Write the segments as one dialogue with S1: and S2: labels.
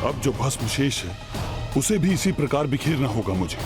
S1: अब जो भस्म शेष है उसे भी इसी प्रकार बिखेरना होगा मुझे।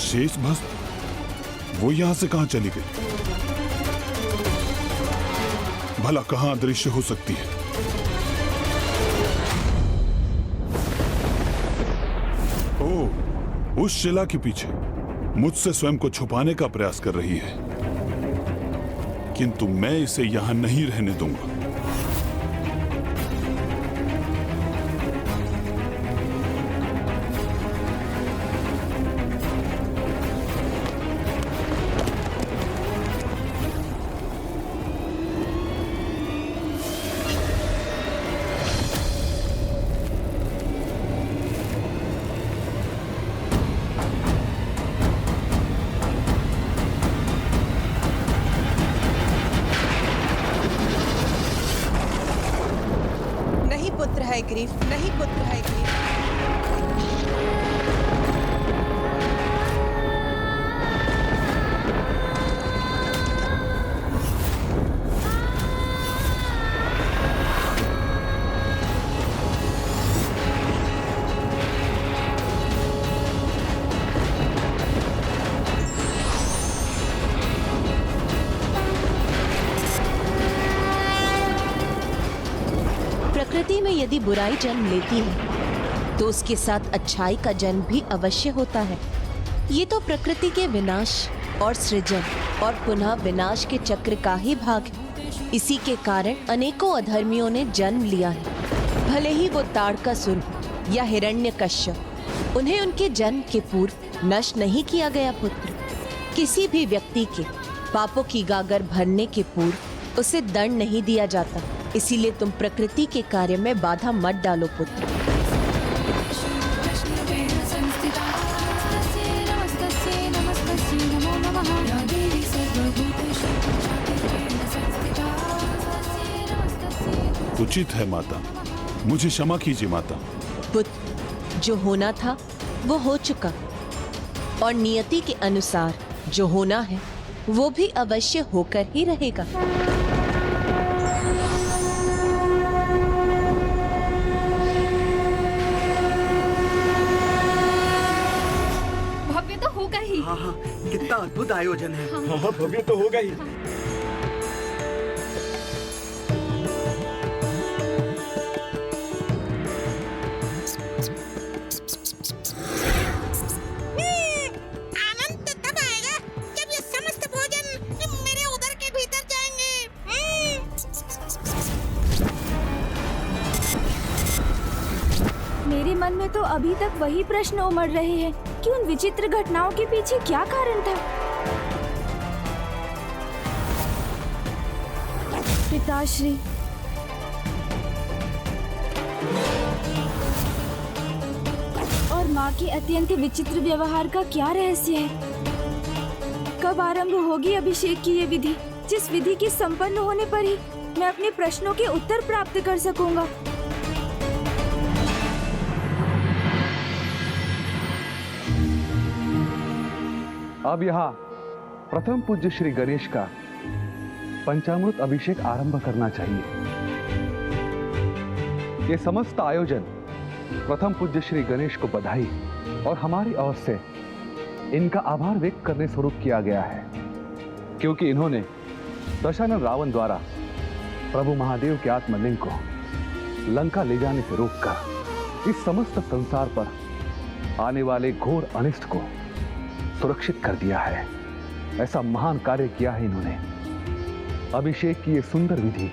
S1: शेष भस्म वो यहां से कहां चली गई? भला कहां अदृश्य हो सकती है? ओह, उस शिला के पीछे मुझसे स्वयं को छुपाने का प्रयास कर रही है, किंतु मैं इसे यहां नहीं रहने दूंगा।
S2: ग्रीफ नहीं पुत्र है ग्रीफ।
S3: प्रकृति में यदि बुराई जन्म लेती है तो उसके साथ अच्छाई का जन्म भी अवश्य होता है। ये तो प्रकृति के विनाश और सृजन और पुनः विनाश के चक्र का ही भाग है। इसी के कारण अनेकों अधर्मियों ने जन्म लिया है। भले ही वो ताड़कासुर या हिरण्यकश्यप, उन्हें उनके जन्म के पूर्व नष्ट नहीं किया गया पुत्र। किसी भी व्यक्ति के पापों की गागर भरने के पूर्व उसे दंड नहीं दिया जाता। इसीलिए तुम प्रकृति के कार्य में बाधा मत डालो पुत्र।
S1: उचित है माता, मुझे क्षमा कीजिए माता।
S3: पुत्र, जो होना था वो हो चुका और नियति के अनुसार जो होना है वो भी अवश्य होकर ही रहेगा।
S4: हाँ हाँ, कितना अद्भुत आयोजन है।
S5: हाँ हाँ, भव्य तो होगा ही।
S6: आनंद तब आएगा जब ये समस्त भोजन मेरे उदर के भीतर जाएंगे।
S7: मेरे मन में तो अभी तक वही प्रश्न उमड़ रहे हैं कि उन विचित्र घटनाओं के पीछे क्या कारण था। पिताश्री, और माँ के अत्यंत विचित्र व्यवहार का क्या रहस्य है? कब आरंभ होगी अभिषेक की ये विधि, जिस विधि के संपन्न होने पर ही मैं अपने प्रश्नों के उत्तर प्राप्त कर सकूंगा।
S8: अब यहाँ प्रथम पूज्य श्री गणेश का पंचामृत अभिषेक आरंभ करना चाहिए। ये समस्त आयोजन प्रथम पूज्य श्री गणेश को बधाई और हमारी ओर से इनका आभार व्यक्त करने स्वरूप किया गया है, क्योंकि इन्होंने दशानन रावण द्वारा प्रभु महादेव के आत्मलिंग को लंका ले जाने से रोककर इस समस्त संसार पर आने वाले घोर अनिष्ट को सुरक्षित कर दिया है। ऐसा महान कार्य किया है इन्होंने। अभिषेक की ये सुंदर विधि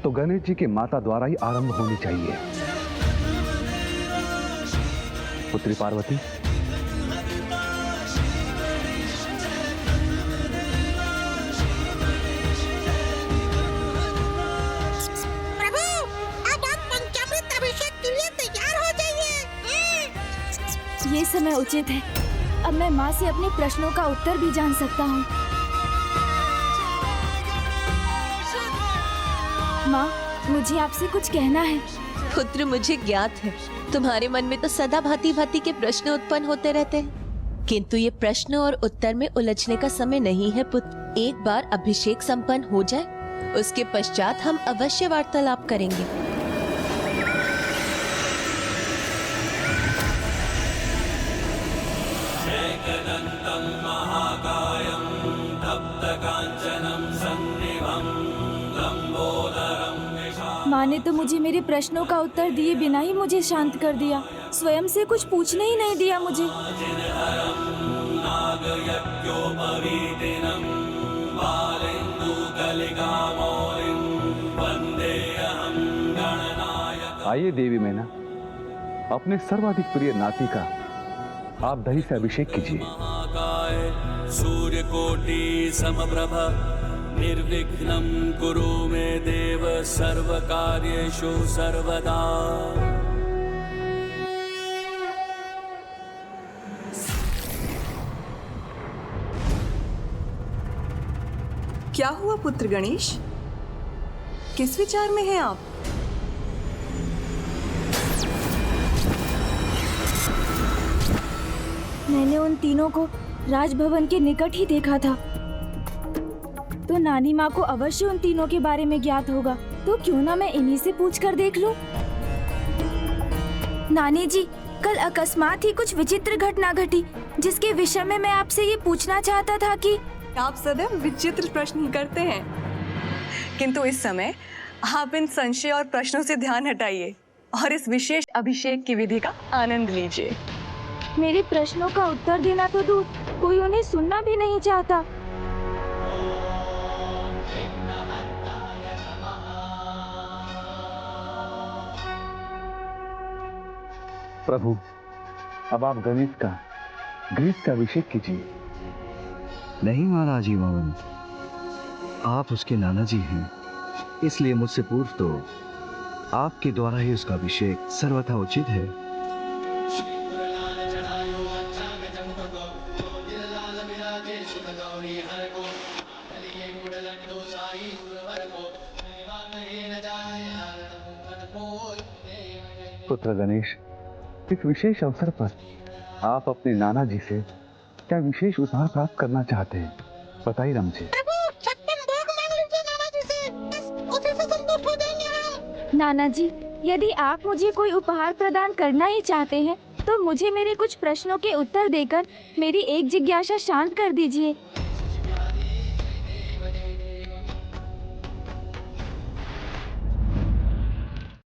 S8: तो गणेश जी के माता द्वारा ही आरंभ होनी चाहिए। पुत्री पार्वती,
S6: प्रभु, अब आप
S7: ये समय उचित है। अब मैं माँ से अपने प्रश्नों का उत्तर भी जान सकता हूँ। माँ, मुझे आपसे कुछ कहना है।
S3: पुत्र, मुझे ज्ञात है तुम्हारे मन में तो सदा भांति भांति के प्रश्न उत्पन्न होते रहते हैं, किंतु ये प्रश्न और उत्तर में उलझने का समय नहीं है पुत्र। एक बार अभिषेक संपन्न हो जाए, उसके पश्चात हम अवश्य वार्तालाप करेंगे।
S7: माँ ने तो मुझे मेरे प्रश्नों का उत्तर दिए बिना ही मुझे शांत कर दिया। स्वयं से कुछ पूछने ही नहीं दिया मुझे।
S8: आइए देवी मैना, अपने सर्वाधिक प्रिय नाती का आप दही से अभिषेक कीजिए।
S5: सूर्यकोटि समप्रभ निर्विघ्नं कुरु मे देव सर्वकार्येषु सर्वदा।
S2: क्या हुआ पुत्र गणेश? किस विचार में हैं आप?
S7: मैंने उन तीनों को राजभवन के निकट ही देखा था, तो नानी माँ को अवश्य उन तीनों के बारे में ज्ञात होगा। तो क्यों ना मैं इन्हीं से पूछकर देख लूं। नानी जी, कल अकस्मात ही कुछ विचित्र घटना घटी, जिसके विषय में मैं आपसे ये पूछना चाहता था कि
S2: आप सदैव विचित्र प्रश्न ही करते हैं, किंतु इस समय आप इन संशय और प्रश्नों से ध्यान हटाइए और इस विशेष अभिषेक की विधि का आनंद लीजिए।
S7: मेरे प्रश्नों का उत्तर देना तो दूर, कोई उन्हें सुनना भी नहीं चाहता।
S8: प्रभु, अब आप गणेश का ग्रीस का अभिषेक कीजिए।
S9: नहीं महाराज ही मोहन, आप उसके नाना जी हैं, इसलिए मुझसे पूर्व तो आपके द्वारा ही उसका अभिषेक सर्वथा उचित है।
S8: पुत्र गणेश, इस विशेष अवसर पर आप अपने नाना जी से क्या विशेष उपहार प्राप्त करना चाहते हैं, बताइए ना मुझे।
S6: प्रभु, छप्पन भोग मांग लीजिए नाना जी से, बस उसी से संतुष्ट हो जाएंगे हम।
S7: नाना जी, यदि आप मुझे कोई उपहार प्रदान करना ही चाहते हैं, तो मुझे मेरे कुछ प्रश्नों के उत्तर देकर मेरी एक जिज्ञासा शांत कर दीजिए।